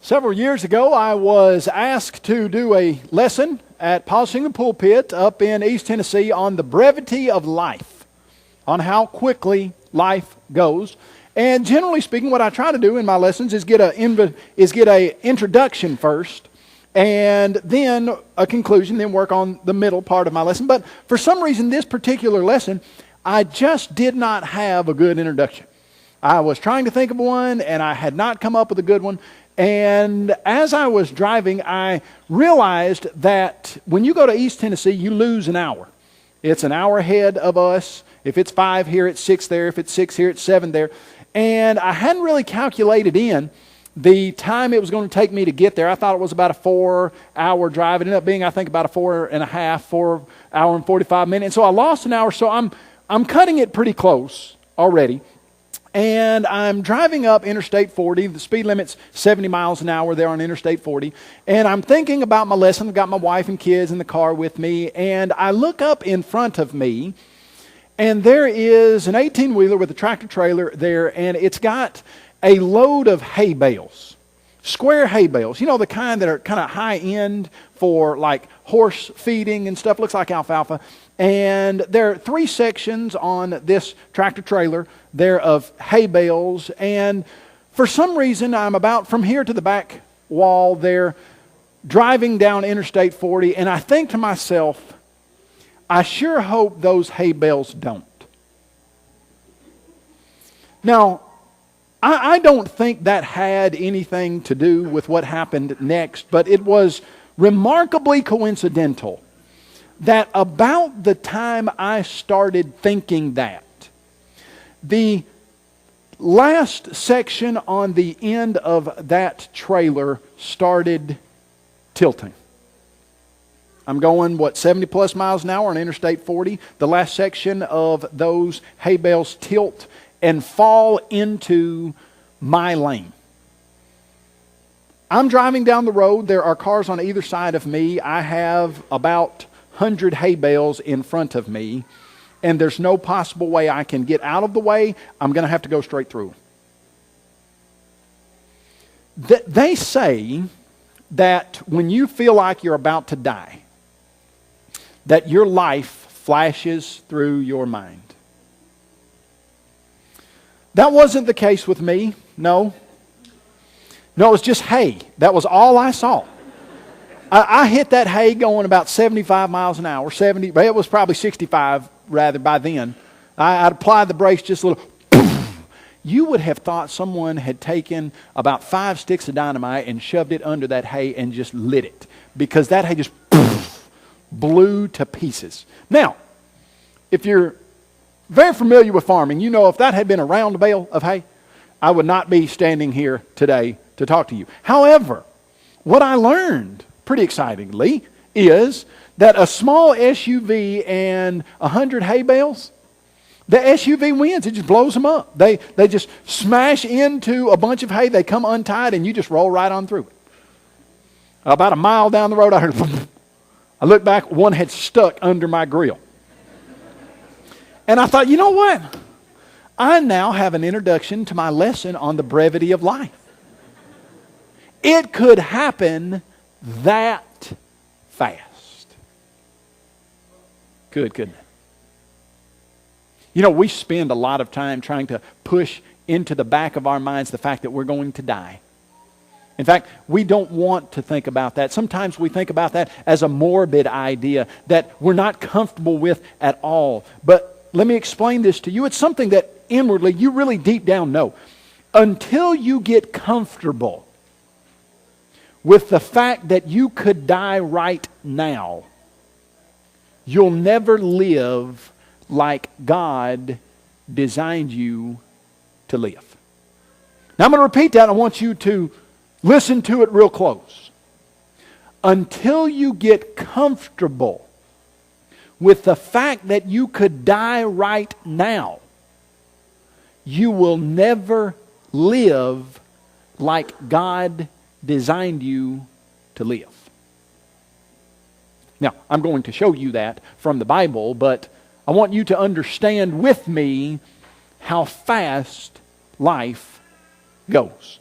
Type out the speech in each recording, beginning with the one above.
Several years ago, I was asked to do a lesson at Polishing the Pulpit up in East Tennessee on the brevity of life, on how quickly life goes. And generally speaking, what I try to do in my lessons is get a introduction first, and then a conclusion, then work on the middle part of my lesson. But for some reason, this particular lesson, I just did not have a good introduction. I was trying to think of one, and I had not come up with a good one. And as I was driving, I realized that when you go to East Tennessee, you lose an hour. It's an hour ahead of us. If it's 5 here, it's 6 there. If it's 6 here, it's 7 there. And I hadn't really calculated in the time it was going to take me to get there. I thought it was about a 4-hour drive. It ended up being, I think, about a 4 hour and 45 minutes. And so I lost an hour, so I'm cutting it pretty close already. And I'm driving up Interstate 40. The speed limit's 70 miles an hour there on Interstate 40. And I'm thinking about my lesson. I've got my wife and kids in the car with me. And I look up in front of me, and there is an 18-wheeler with a tractor trailer there, and it's got a load of hay bales, square hay bales. You know, the kind that are kind of high-end for like horse feeding and stuff. Looks like alfalfa. And there are 3 sections on this tractor trailer there of hay bales. And for some reason, I'm about from here to the back wall there, driving down Interstate 40. And I think to myself, I sure hope those hay bales don't. Now, I don't think that had anything to do with what happened next, but it was remarkably coincidental that about the time I started thinking that, the last section on the end of that trailer started tilting. I'm going, 70 plus miles an hour on Interstate 40. The last section of those hay bales tilt and fall into my lane. I'm driving down the road. There are cars on either side of me. I have about 100 hay bales in front of me, and there's no possible way I can get out of the way. I'm going to have to go straight through. They say that when you feel like you're about to die, that your life flashes through your mind. That wasn't the case with me, no. No, it was just hay. That was all I saw. I hit that hay going about 75 miles an hour, 70, but it was probably 65 rather by then. I'd applied the brakes just a little. You would have thought someone had taken about 5 sticks of dynamite and shoved it under that hay and just lit it, because that hay just blew to pieces. Now, if you're very familiar with farming, you know if that had been a round bale of hay, I would not be standing here today to talk to you. However, what I learned, pretty excitingly, is that a small SUV and 100 hay bales, the SUV wins. It just blows them up. They just smash into a bunch of hay. They come untied, and you just roll right on through it. About a mile down the road, I heard, I looked back, one had stuck under my grill. And I thought, you know what? I now have an introduction to my lesson on the brevity of life. It could happen that fast. Couldn't it? You know, we spend a lot of time trying to push into the back of our minds the fact that we're going to die. In fact, we don't want to think about that. Sometimes we think about that as a morbid idea that we're not comfortable with at all. But let me explain this to you. It's something that inwardly you really deep down know. Until you get comfortable with the fact that you could die right now, you'll never live like God designed you to live. Now I'm going to repeat that. I want you to listen to it real close. Until you get comfortable with the fact that you could die right now, you will never live like God designed you to live. Now, I'm going to show you that from the Bible, but I want you to understand with me how fast life goes.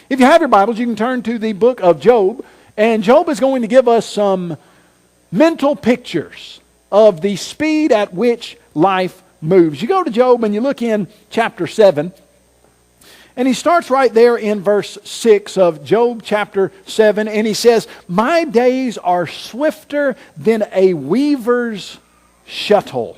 If you have your Bibles, you can turn to the book of Job. And Job is going to give us some mental pictures of the speed at which life moves. You go to Job and you look in chapter 7. And he starts right there in verse 6 of Job chapter 7. And he says, "My days are swifter than a weaver's shuttle."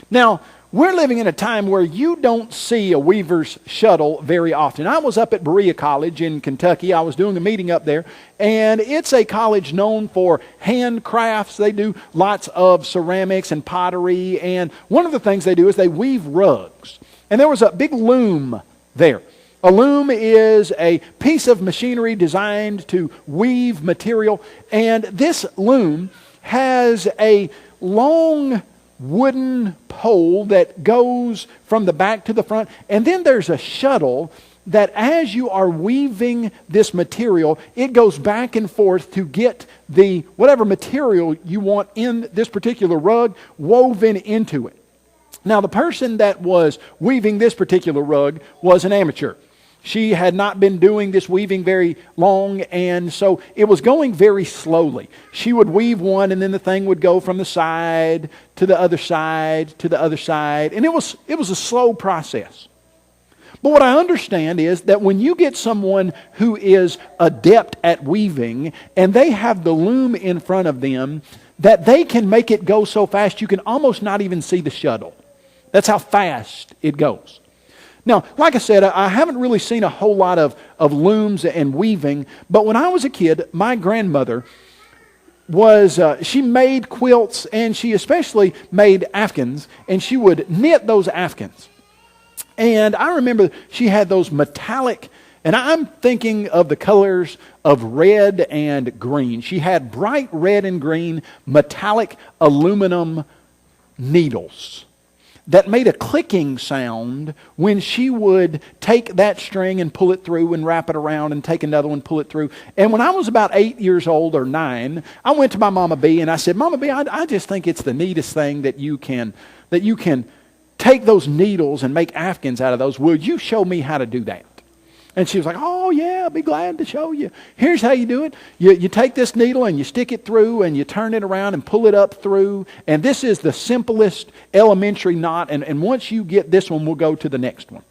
Now, we're living in a time where you don't see a weaver's shuttle very often. I was up at Berea College in Kentucky. I was doing a meeting up there. And it's a college known for handcrafts. They do lots of ceramics and pottery. And one of the things they do is they weave rugs. And there was a big loom there. A loom is a piece of machinery designed to weave material. And this loom has a long wooden pole that goes from the back to the front. And then there's a shuttle that as you are weaving this material, it goes back and forth to get the whatever material you want in this particular rug woven into it. Now, the person that was weaving this particular rug was an amateur. She had not been doing this weaving very long, and so it was going very slowly. She would weave one, and then the thing would go from the side to the other side to the other side, and it was a slow process. But what I understand is that when you get someone who is adept at weaving, and they have the loom in front of them, that they can make it go so fast you can almost not even see the shuttle. That's how fast it goes. Now, like I said, I haven't really seen a whole lot of looms and weaving, but when I was a kid, my grandmother she made quilts, and she especially made afghans, and she would knit those afghans. And I remember she had those metallic, and I'm thinking of the colors of red and green. She had bright red and green metallic aluminum needles that made a clicking sound when she would take that string and pull it through and wrap it around and take another one, pull it through. And when I was about 8 years old or 9, I went to my Mama B and I said, "Mama B, I just think it's the neatest thing that you can take those needles and make afghans out of those. Will you show me how to do that?" And she was like, "Oh yeah, I'll be glad to show you. Here's how you do it. You take this needle and you stick it through and you turn it around and pull it up through. And this is the simplest elementary knot. And once you get this one, we'll go to the next one."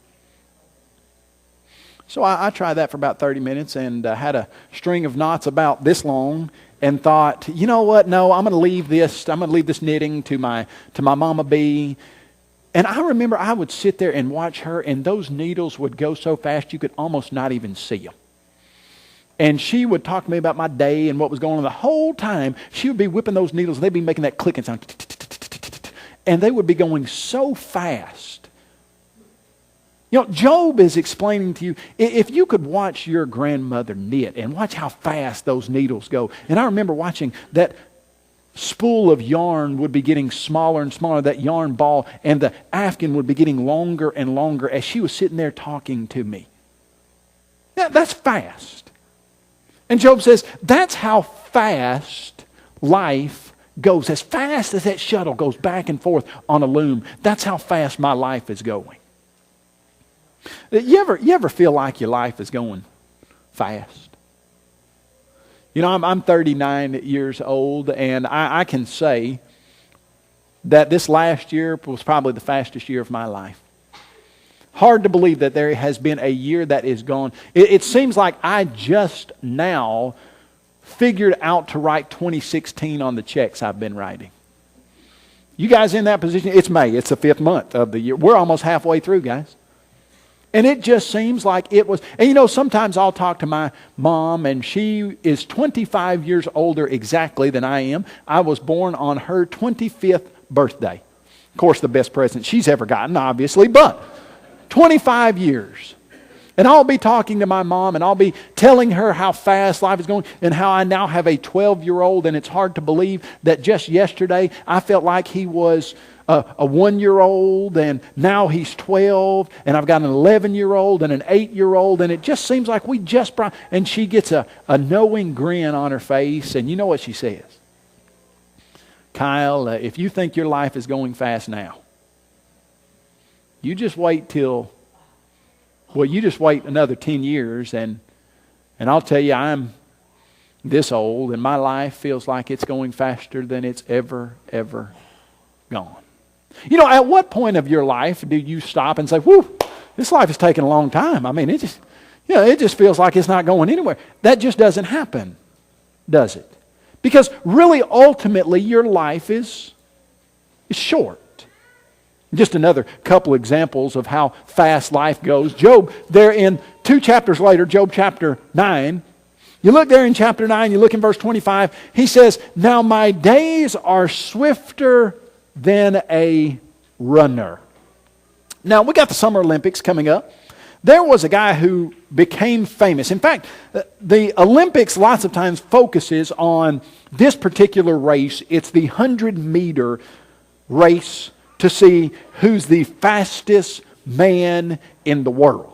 So I tried that for about 30 minutes and had a string of knots about this long and thought, you know what? No, I'm going to leave this. I'm going to leave this knitting to my Mama B. And I remember I would sit there and watch her, and those needles would go so fast you could almost not even see them. And she would talk to me about my day and what was going on. The whole time, she would be whipping those needles, and they'd be making that clicking sound. And they would be going so fast. You know, Job is explaining to you, if you could watch your grandmother knit and watch how fast those needles go. And I remember watching that spool of yarn would be getting smaller and smaller, that yarn ball, and the afghan would be getting longer and longer as she was sitting there talking to me. Yeah, that's fast. And Job says, that's how fast life goes. As fast as that shuttle goes back and forth on a loom, that's how fast my life is going. You ever feel like your life is going fast? You know, I'm 39 years old, and I can say that this last year was probably the fastest year of my life. Hard to believe that there has been a year that is gone. It seems like I just now figured out to write 2016 on the checks I've been writing. You guys in that position? It's May. It's the 5th month of the year. We're almost halfway through, guys. And it just seems like it was. And you know, sometimes I'll talk to my mom, and she is 25 years older exactly than I am. I was born on her 25th birthday. Of course, the best present she's ever gotten, obviously, but 25 years. And I'll be talking to my mom, and I'll be telling her how fast life is going and how I now have a 12-year-old, and it's hard to believe that just yesterday I felt like he was a 1-year-old, and now he's 12, and I've got an 11-year-old and an 8-year-old, and it just seems like we just brought, and she gets a knowing grin on her face, and you know what she says? "Kyle, if you think your life is going fast now, you just wait another 10 years, and And I'll tell you, I'm this old, and my life feels like it's going faster than it's ever gone. You know, at what point of your life do you stop and say, whew, this life is taking a long time? I mean, it just feels like it's not going anywhere. That just doesn't happen, does it? Because really, ultimately, your life is short. Just another couple examples of how fast life goes. Job, there in 2 chapters later, Job chapter 9, you look there in chapter 9, you look in verse 25, he says, "Now my days are swifter than a runner." Now, we got the Summer Olympics coming up. There was a guy who became famous. In fact, the Olympics lots of times focuses on this particular race. It's the 100-meter race to see who's the fastest man in the world.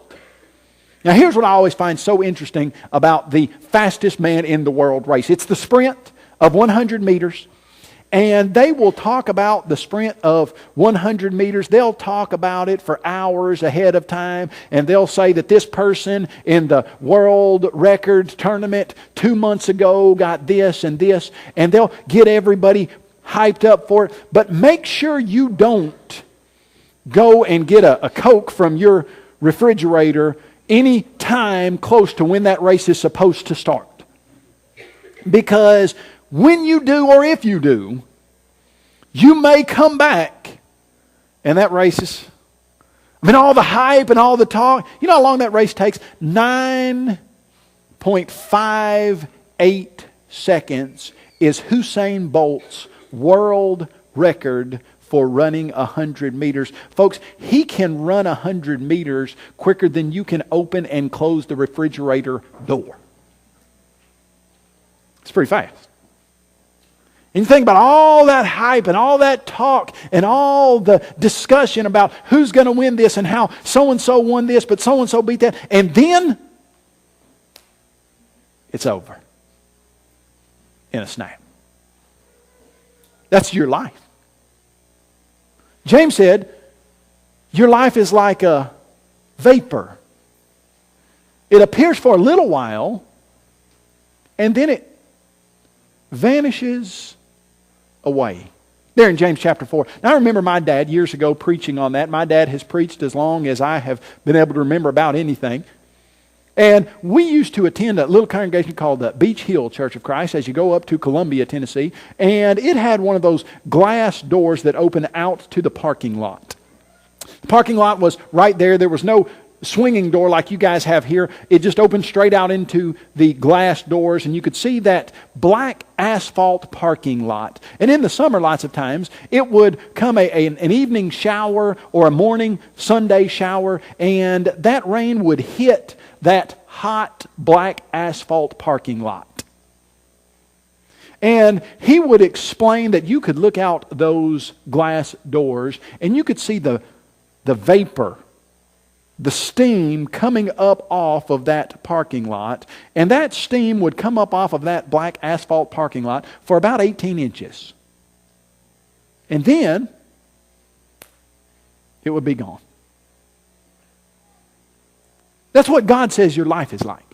Now, here's what I always find so interesting about the fastest man in the world race. It's the sprint of 100 meters. And they will talk about the sprint of 100 meters. They'll talk about it for hours ahead of time. And they'll say that this person in the world record tournament 2 months ago got this and this. And they'll get everybody hyped up for it. But make sure you don't go and get a Coke from your refrigerator any time close to when that race is supposed to start. Because when you do, or if you do, you may come back and that race is, all the hype and all the talk. You know how long that race takes? 9.58 seconds is Usain Bolt's world record for running 100 meters. Folks, he can run 100 meters quicker than you can open and close the refrigerator door. It's pretty fast. And you think about all that hype and all that talk and all the discussion about who's going to win this and how so-and-so won this, but so-and-so beat that. And then it's over in a snap. That's your life. James said, your life is like a vapor. It appears for a little while, and then it vanishes away. There in James chapter 4. Now I remember my dad years ago preaching on that. My dad has preached as long as I have been able to remember about anything. And we used to attend a little congregation called the Beach Hill Church of Christ as you go up to Columbia, Tennessee. And it had one of those glass doors that open out to the parking lot. The parking lot was right there. There was no swinging door like you guys have here. It just opened straight out into the glass doors, and you could see that black asphalt parking lot. And in the summer, lots of times, it would come an evening shower or a morning Sunday shower, and that rain would hit that hot black asphalt parking lot. And he would explain that you could look out those glass doors and you could see the vapor, the steam coming up off of that parking lot. And that steam would come up off of that black asphalt parking lot for about 18 inches. And then it would be gone. That's what God says your life is like.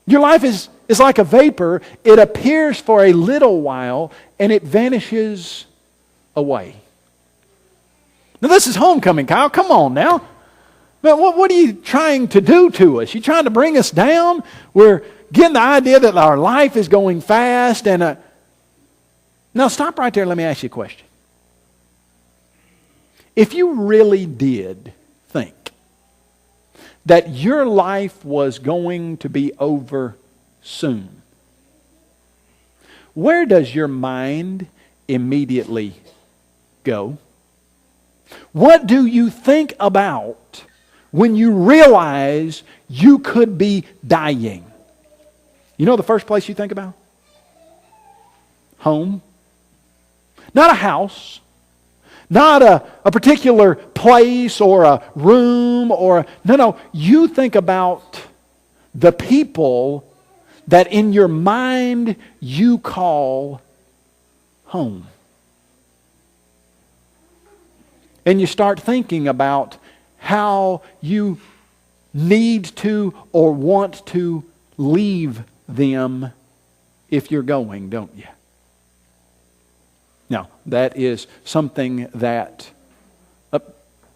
Your life is like a vapor. It appears for a little while and it vanishes away. Now this is homecoming, Kyle. Come on now. Man, what are you trying to do to us? You trying to bring us down? We're getting the idea that our life is going fast. And now stop right there and let me ask you a question. If you really did think that your life was going to be over soon, where does your mind immediately go? What do you think about when you realize you could be dying? You know the first place you think about? Home. Not a house. Not a particular place or a room or... No. You think about the people that in your mind you call home. And you start thinking about how you need to or want to leave them if you're going, don't you? Now, that is something that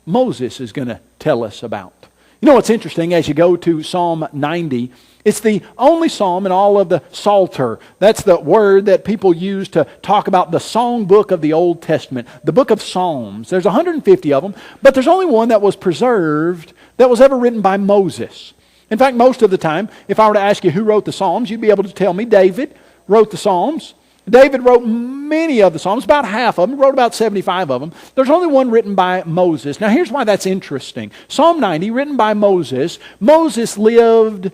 Moses is going to tell us about. You know what's interesting, as you go to Psalm 90, it's the only psalm in all of the Psalter. That's the word that people use to talk about the songbook of the Old Testament, the book of Psalms. There's 150 of them, but there's only one that was preserved that was ever written by Moses. In fact, most of the time, if I were to ask you who wrote the Psalms, you'd be able to tell me David wrote the Psalms. David wrote many of the Psalms, about half of them, wrote about 75 of them. There's only one written by Moses. Now here's why that's interesting. Psalm 90, written by Moses. Moses lived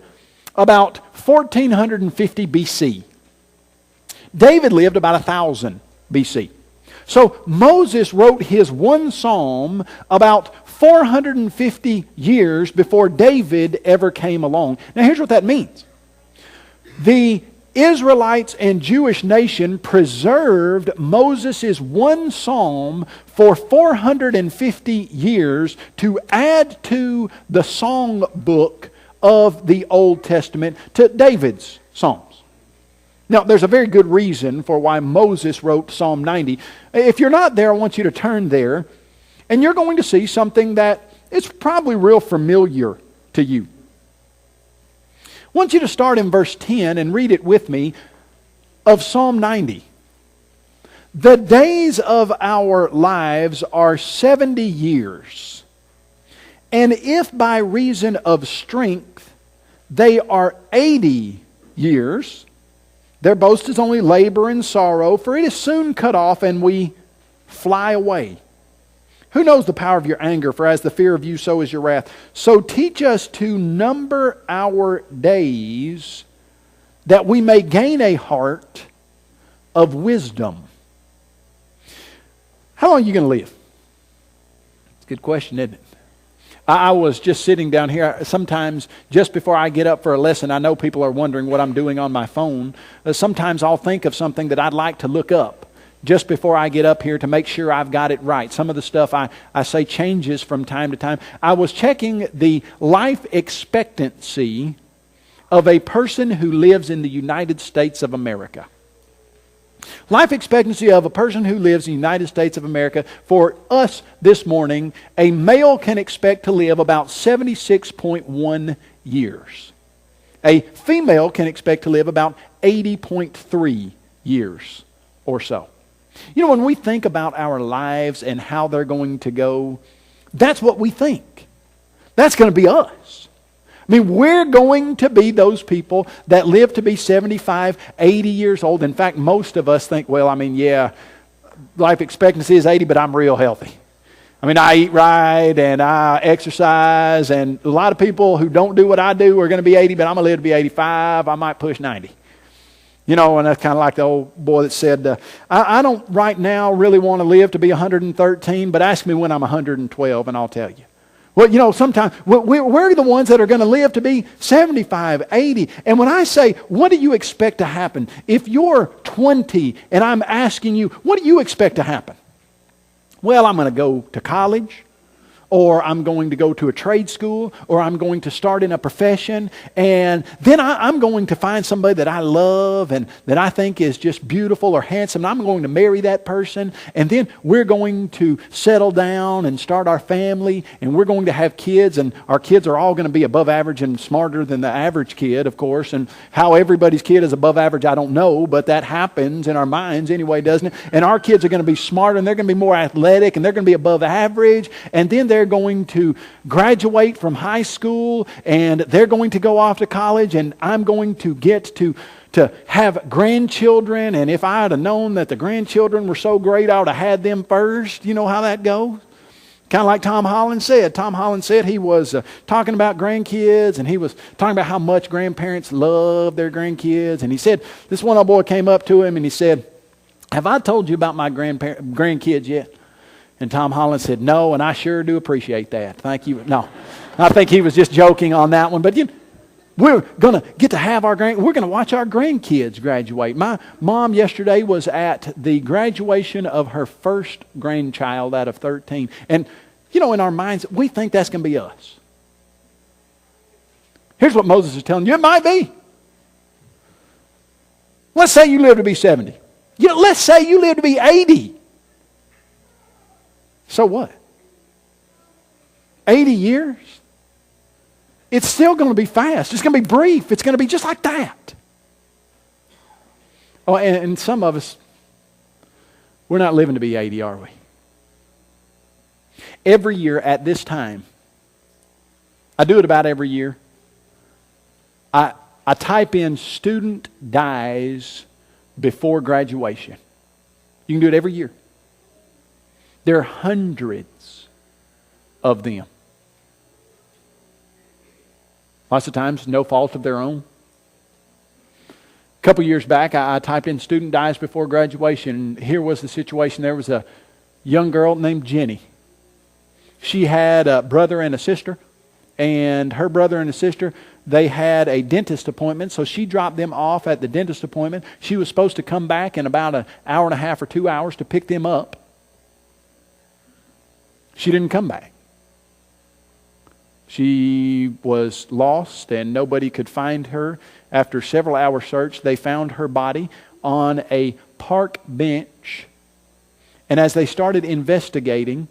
about 1450 BC. David lived about 1000 BC. So Moses wrote his one psalm about 450 years before David ever came along. Now here's what that means. The Israelites and Jewish nation preserved Moses' one psalm for 450 years to add to the song book of the Old Testament, to David's Psalms. Now, there's a very good reason for why Moses wrote Psalm 90. If you're not there, I want you to turn there, and you're going to see something that is probably real familiar to you. I want you to start in verse 10 and read it with me of Psalm 90. The days of our lives are 70 years. And if by reason of strength they are 80 years, their boast is only labor and sorrow, for it is soon cut off and we fly away. Who knows the power of your anger? For as the fear of you, so is your wrath. So teach us to number our days, that we may gain a heart of wisdom. How long are you going to live? It's a good question, isn't it? I was just sitting down here. Sometimes, just before I get up for a lesson, I know people are wondering what I'm doing on my phone. Sometimes I'll think of something that I'd like to look up just before I get up here to make sure I've got it right. Some of the stuff I say changes from time to time. I was checking the life expectancy of a person who lives in the United States of America. Life expectancy of a person who lives in the United States of America. For us this morning, a male can expect to live about 76.1 years. A female can expect to live about 80.3 years or so. You know, when we think about our lives and how they're going to go, that's what we think. That's going to be us. I mean, we're going to be those people that live to be 75, 80 years old. In fact, most of us think, well, I mean, yeah, life expectancy is 80, but I'm real healthy. I mean, I eat right and I exercise, and a lot of people who don't do what I do are going to be 80, but I'm going to live to be 85. I might push 90. You know, and that's kind of like the old boy that said, I don't right now really want to live to be 113, but ask me when I'm 112 and I'll tell you. Well, you know, sometimes we're the ones that are going to live to be 75, 80. And when I say, what do you expect to happen? If you're 20 and I'm asking you, what do you expect to happen? Well, I'm going to go to college, or I'm going to go to a trade school, or I'm going to start in a profession, and then I'm going to find somebody that I love and that I think is just beautiful or handsome, and I'm going to marry that person, and then we're going to settle down and start our family, and we're going to have kids, and our kids are all going to be above average and smarter than the average kid, of course, and how everybody's kid is above average, I don't know, but that happens in our minds anyway, doesn't it? And our kids are going to be smarter, and they're going to be more athletic, and they're going to be above average, and then they're going to graduate from high school, and they're going to go off to college, and I'm going to get to have grandchildren, and if I had known that the grandchildren were so great, I would have had them first. You know how that goes? Kind of like Tom Holland said. Tom Holland said he was talking about grandkids, and he was talking about how much grandparents love their grandkids, and he said, this one old boy came up to him and he said, have I told you about my grandkids yet? And Tom Holland said, no, and I sure do appreciate that. Thank you. No, I think he was just joking on that one. But we're going to get to have we're going to watch our grandkids graduate. My mom yesterday was at the graduation of her first grandchild out of 13. And, you know, in our minds, we think that's going to be us. Here's what Moses is telling you. It might be. Let's say you live to be 70. Yeah, let's say you live to be 80. So what? 80 years? It's still going to be fast. It's going to be brief. It's going to be just like that. Oh, and some of us, we're not living to be 80, are we? Every year at this time, I do it about every year. I type in student dies before graduation. You can do it every year. There are hundreds of them. Lots of times, no fault of their own. A couple years back, I typed in student dies before graduation, and here was the situation. There was a young girl named Jenny. She had a brother and a sister, and her brother and a sister, they had a dentist appointment, so she dropped them off at the dentist appointment. She was supposed to come back in about an hour and a half or 2 hours to pick them up. She didn't come back. She was lost and nobody could find her. After several hours search, they found her body on a park bench. And as they started investigating,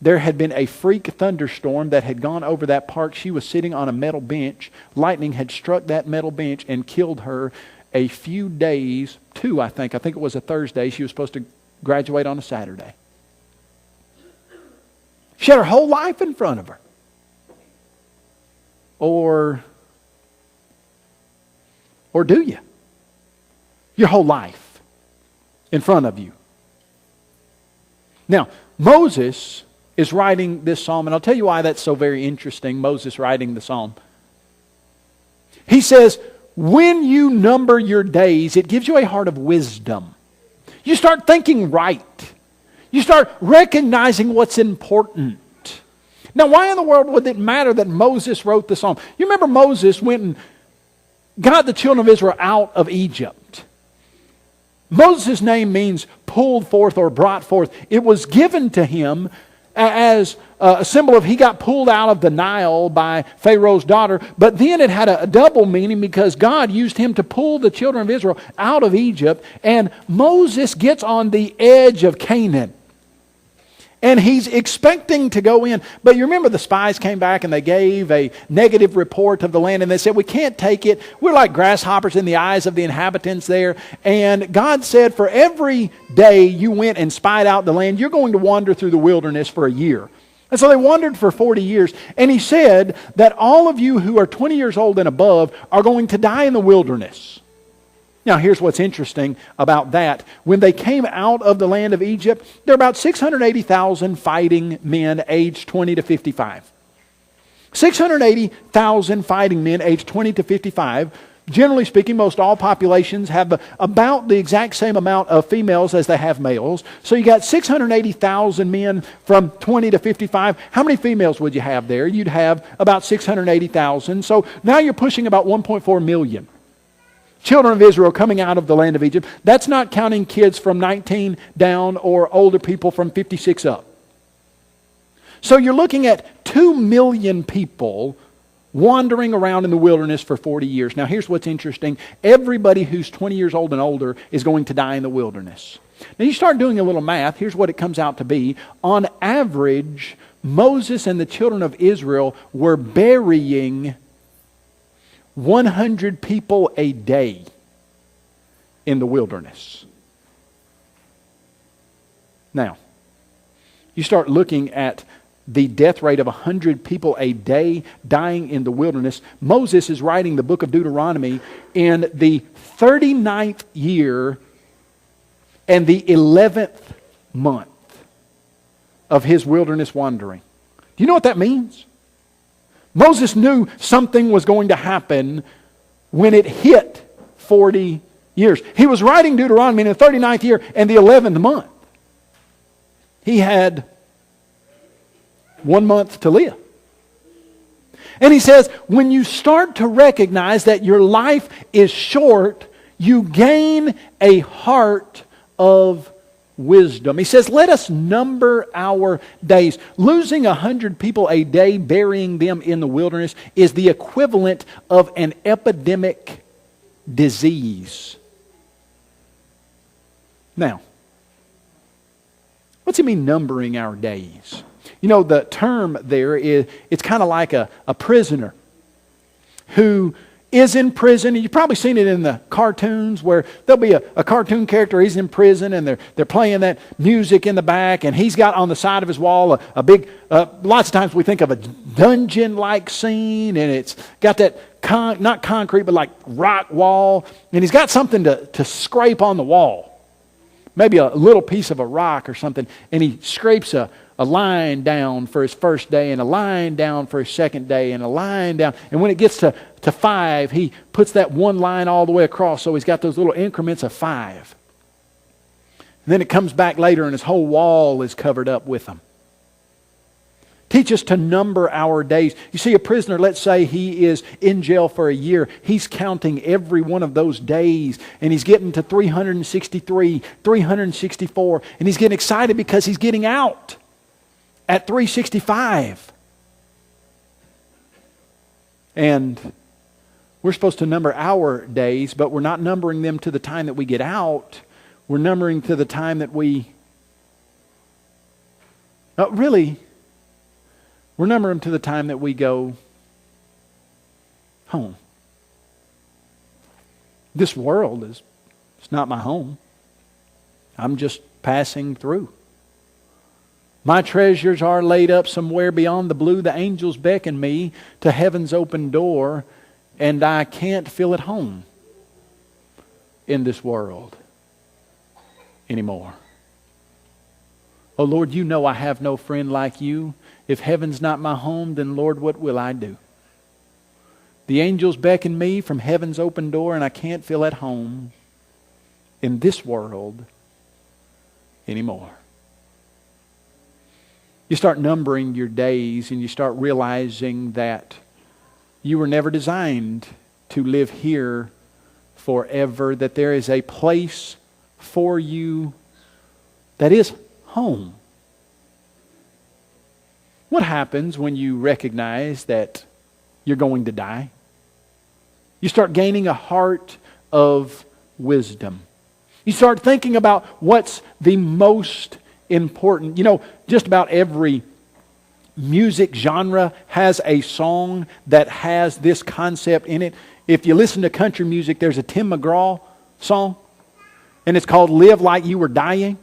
there had been a freak thunderstorm that had gone over that park. She was sitting on a metal bench. Lightning had struck that metal bench and killed her a few days, I think it was a Thursday. She was supposed to graduate on a Saturday. She had her whole life in front of her. Or do you? Your whole life in front of you. Now, Moses is writing this psalm, and I'll tell you why that's so very interesting, Moses writing the psalm. He says, when you number your days, it gives you a heart of wisdom. You start thinking right. You start recognizing what's important. Now, why in the world would it matter that Moses wrote the psalm? You remember Moses went and got the children of Israel out of Egypt. Moses' name means pulled forth or brought forth. It was given to him as a symbol of he got pulled out of the Nile by Pharaoh's daughter. But then it had a double meaning because God used him to pull the children of Israel out of Egypt. And Moses gets on the edge of Canaan. And he's expecting to go in. But you remember the spies came back and they gave a negative report of the land. And they said, we can't take it. We're like grasshoppers in the eyes of the inhabitants there. And God said, for every day you went and spied out the land, you're going to wander through the wilderness for a year. And so they wandered for 40 years. And he said that all of you who are 20 years old and above are going to die in the wilderness. Now, here's what's interesting about that. When they came out of the land of Egypt, there are about 680,000 fighting men aged 20 to 55. 680,000 fighting men aged 20 to 55. Generally speaking, most all populations have about the exact same amount of females as they have males. So you got 680,000 men from 20 to 55. How many females would you have there? You'd have about 680,000. So now you're pushing about 1.4 million. Children of Israel coming out of the land of Egypt. That's not counting kids from 19 down or older people from 56 up. So you're looking at 2 million people wandering around in the wilderness for 40 years. Now here's what's interesting. Everybody who's 20 years old and older is going to die in the wilderness. Now you start doing a little math. Here's what it comes out to be. On average, Moses and the children of Israel were burying 100 people a day in the wilderness. Now, you start looking at the death rate of 100 people a day dying in the wilderness. Moses is writing the book of Deuteronomy in the 39th year and the 11th month of his wilderness wandering. Do you know what that means? Moses knew something was going to happen when it hit 40 years. He was writing Deuteronomy in the 39th year and the 11th month. He had 1 month to live. And he says, when you start to recognize that your life is short, you gain a heart of wisdom. He says, let us number our days. Losing 100 people a day, burying them in the wilderness, is the equivalent of an epidemic disease. Now, what's it mean, numbering our days? You know, the term there is, it's kind of like a prisoner who is in prison. You've probably seen it in the cartoons where there'll be a cartoon character, he's in prison, and they're playing that music in the back, and he's got on the side of his wall a big, lots of times we think of a dungeon-like scene, and it's got that, not concrete, but like rock wall, and he's got something to scrape on the wall. Maybe a little piece of a rock or something, and he scrapes a line down for his first day, and a line down for his second day, and a line down. And when it gets to 5, he puts that one line all the way across, so he's got those little increments of 5. And then it comes back later, and his whole wall is covered up with them. Teach us to number our days. You see, a prisoner, let's say he is in jail for a year. He's counting every one of those days, and he's getting to 363, 364, and he's getting excited because he's getting out at 365. And we're supposed to number our days, but we're not numbering them to the time that we get out. We're numbering to the time that we're numbering to the time that we go home. This world it's not my home. I'm just passing through. My treasures are laid up somewhere beyond the blue. The angels beckon me to heaven's open door, and I can't feel at home in this world anymore. Oh Lord, you know I have no friend like you. If heaven's not my home, then Lord, what will I do? The angels beckon me from heaven's open door, and I can't feel at home in this world anymore. You start numbering your days, and you start realizing that you were never designed to live here forever, that there is a place for you that is home. What happens when you recognize that you're going to die? You start gaining a heart of wisdom. You start thinking about what's the most important. You know, just about every music genre has a song that has this concept in it. If you listen to country music, there's a Tim McGraw song, and it's called Live Like You Were Dying.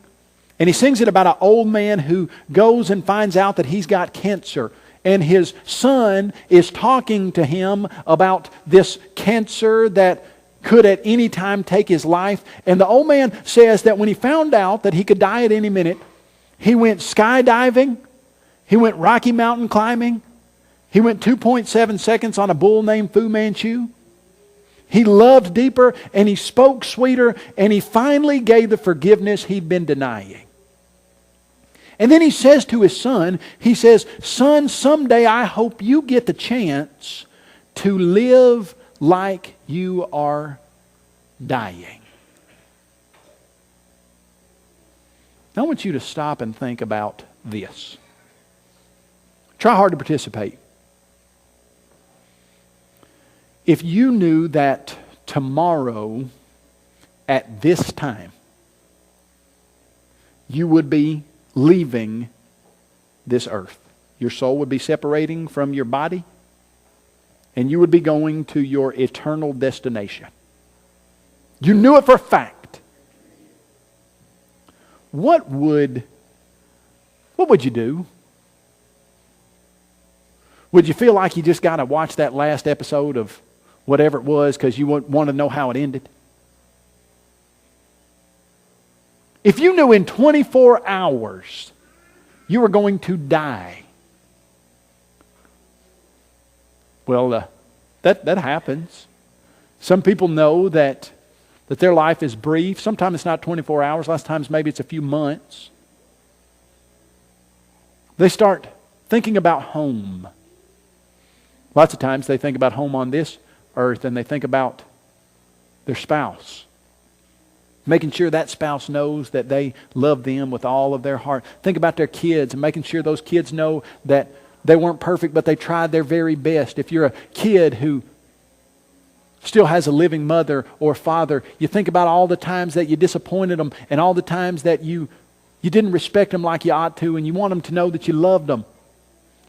And he sings it about an old man who goes and finds out that he's got cancer. And his son is talking to him about this cancer that could at any time take his life. And the old man says that when he found out that he could die at any minute, he went skydiving, he went Rocky Mountain climbing, he went 2.7 seconds on a bull named Fu Manchu. He loved deeper, and he spoke sweeter, and he finally gave the forgiveness he'd been denying. And then he says to his son, he says, "Son, someday I hope you get the chance to live like you are dying." I want you to stop and think about this. Try hard to participate. If you knew that tomorrow at this time you would be leaving this earth, your soul would be separating from your body, and you would be going to your eternal destination. You knew it for a fact. What would you do? Would you feel like you just got to watch that last episode of whatever it was because you want to know how it ended? If you knew in 24 hours you were going to die, well, that happens. Some people know that their life is brief. Sometimes it's not 24 hours. Last times maybe it's a few months. They start thinking about home. Lots of times they think about home on this earth, and they think about their spouse. Making sure that spouse knows that they love them with all of their heart. Think about their kids and making sure those kids know that they weren't perfect, but they tried their very best. If you're a kid who still has a living mother or father, you think about all the times that you disappointed them and all the times that you didn't respect them like you ought to, and you want them to know that you loved them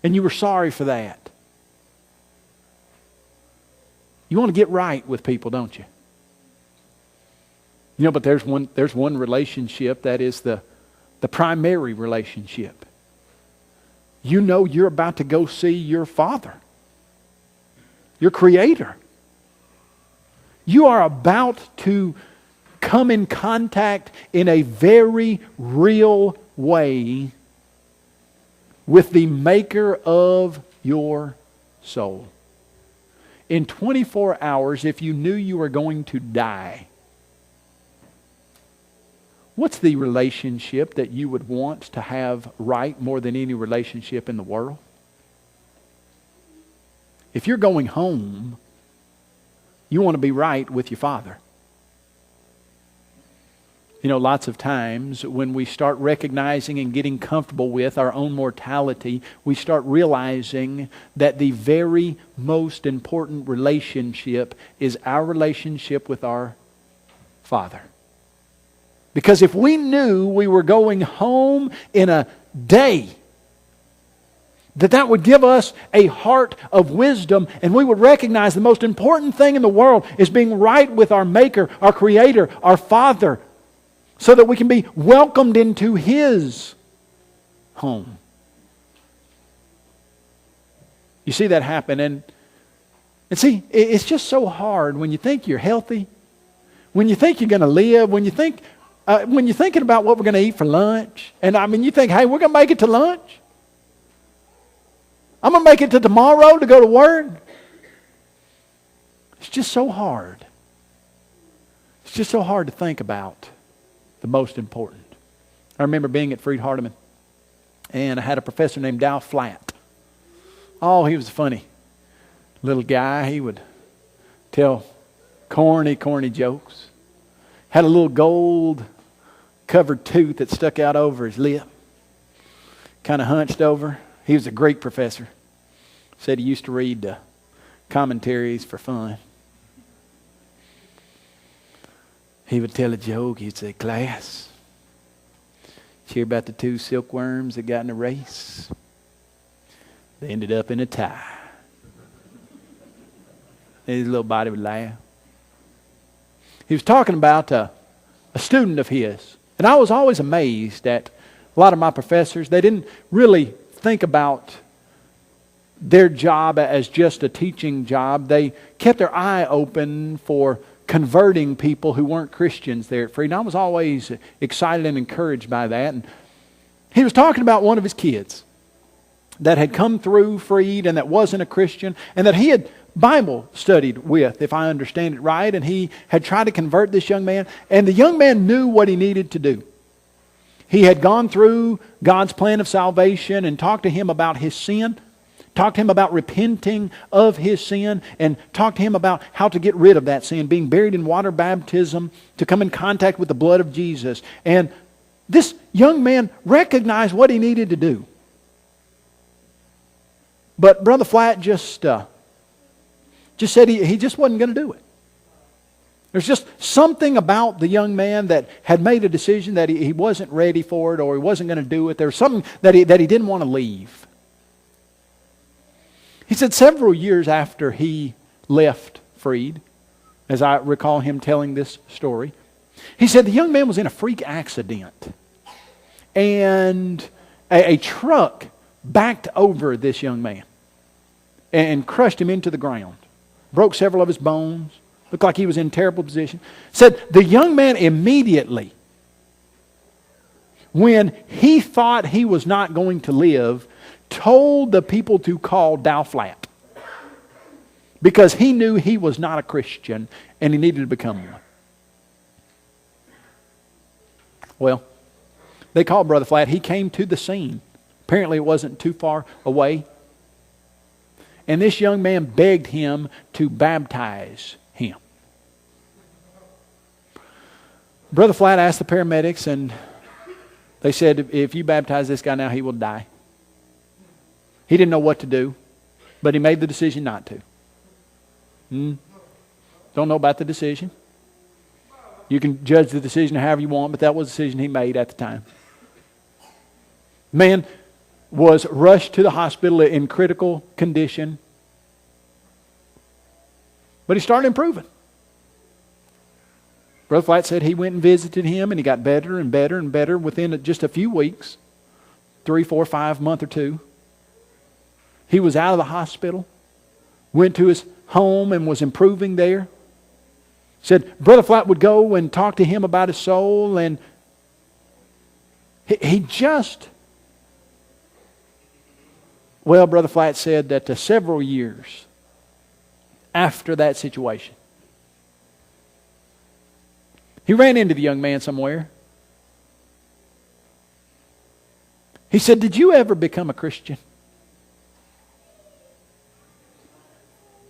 and you were sorry for that. You want to get right with people, don't you? You know, but there's one relationship that is the primary relationship. You know you're about to go see your Father, your Creator. You are about to come in contact in a very real way with the Maker of your soul. In 24 hours, if you knew you were going to die, what's the relationship that you would want to have right more than any relationship in the world? If you're going home, you want to be right with your Father. You know, lots of times when we start recognizing and getting comfortable with our own mortality, we start realizing that the very most important relationship is our relationship with our Father. Because if we knew we were going home in a day, that would give us a heart of wisdom, and we would recognize the most important thing in the world is being right with our Maker, our Creator, our Father, so that we can be welcomed into His home. You see that happen, and see, it's just so hard when you think you're healthy, when you think you're going to live, when you're thinking about what we're going to eat for lunch, and you think, hey, we're going to make it to lunch. I'm going to make it to tomorrow to go to work. It's just so hard. It's just so hard to think about the most important. I remember being at Freed-Hardeman, and I had a professor named Dow Flatt. Oh, he was a funny little guy. He would tell corny jokes. Had a little gold-covered tooth that stuck out over his lip, kind of hunched over. He was a Greek professor. Said he used to read commentaries for fun. He would tell a joke. He'd say, class, did you hear about the two silkworms that got in a race? They ended up in a tie. And his little body would laugh. He was talking about a student of his. And I was always amazed at a lot of my professors. They didn't really think about their job as just a teaching job. They kept their eye open for converting people who weren't Christians there at Freed. And I was always excited and encouraged by that. And he was talking about one of his kids that had come through Freed and that wasn't a Christian, and that he had Bible studied with, if I understand it right, and he had tried to convert this young man, and the young man knew what he needed to do. He had gone through God's plan of salvation and talked to him about his sin, talked to him about repenting of his sin, and talked to him about how to get rid of that sin, being buried in water baptism, to come in contact with the blood of Jesus. And this young man recognized what he needed to do. But Brother Flatt just said he just wasn't going to do it. There's just something about the young man that had made a decision that he wasn't ready for it, or he wasn't going to do it. There was something that he didn't want to leave. He said several years after he left Freed, as I recall him telling this story, he said the young man was in a freak accident, and a truck backed over this young man and crushed him into the ground. Broke several of his bones. Looked like he was in terrible position. Said the young man immediately, when he thought he was not going to live, told the people to call Dow Flatt, because he knew he was not a Christian and he needed to become one. Well, they called Brother Flatt. He came to the scene. Apparently it wasn't too far away. And this young man begged him to baptize him. Brother Flatt asked the paramedics, and they said, if you baptize this guy now, he will die. He didn't know what to do, but he made the decision not to. Don't know about the decision. You can judge the decision however you want, but that was the decision he made at the time. Man was rushed to the hospital in critical condition, but he started improving. Brother Flatt said he went and visited him, and he got better and better and better within just a few weeks, 3, 4, 5 month or 2. He was out of the hospital, went to his home and was improving there. Said Brother Flatt would go and talk to him about his soul, and he just, well, Brother Flatt said that several years after that situation, he ran into the young man somewhere. He said, "Did you ever become a Christian?"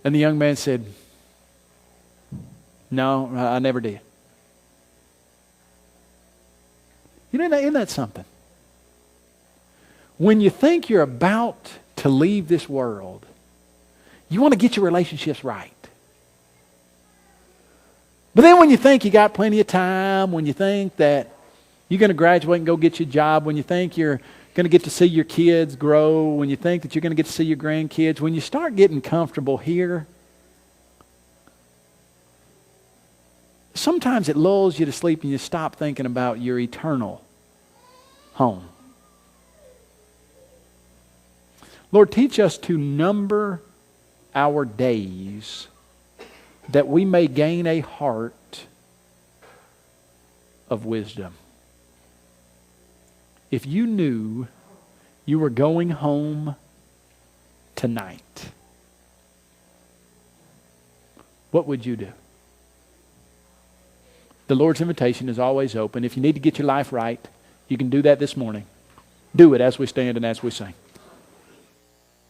And the young man said, "No, I never did." You know, isn't that something? When you think you're about to leave this world, you want to get your relationships right. But then when you think you got plenty of time, when you think that you're going to graduate and go get your job, when you think you're going to get to see your kids grow, when you think that you're going to get to see your grandkids, when you start getting comfortable here, sometimes it lulls you to sleep and you stop thinking about your eternal home. Lord, teach us to number our days that we may gain a heart of wisdom. If you knew you were going home tonight, what would you do? The Lord's invitation is always open. If you need to get your life right, you can do that this morning. Do it as we stand and as we sing.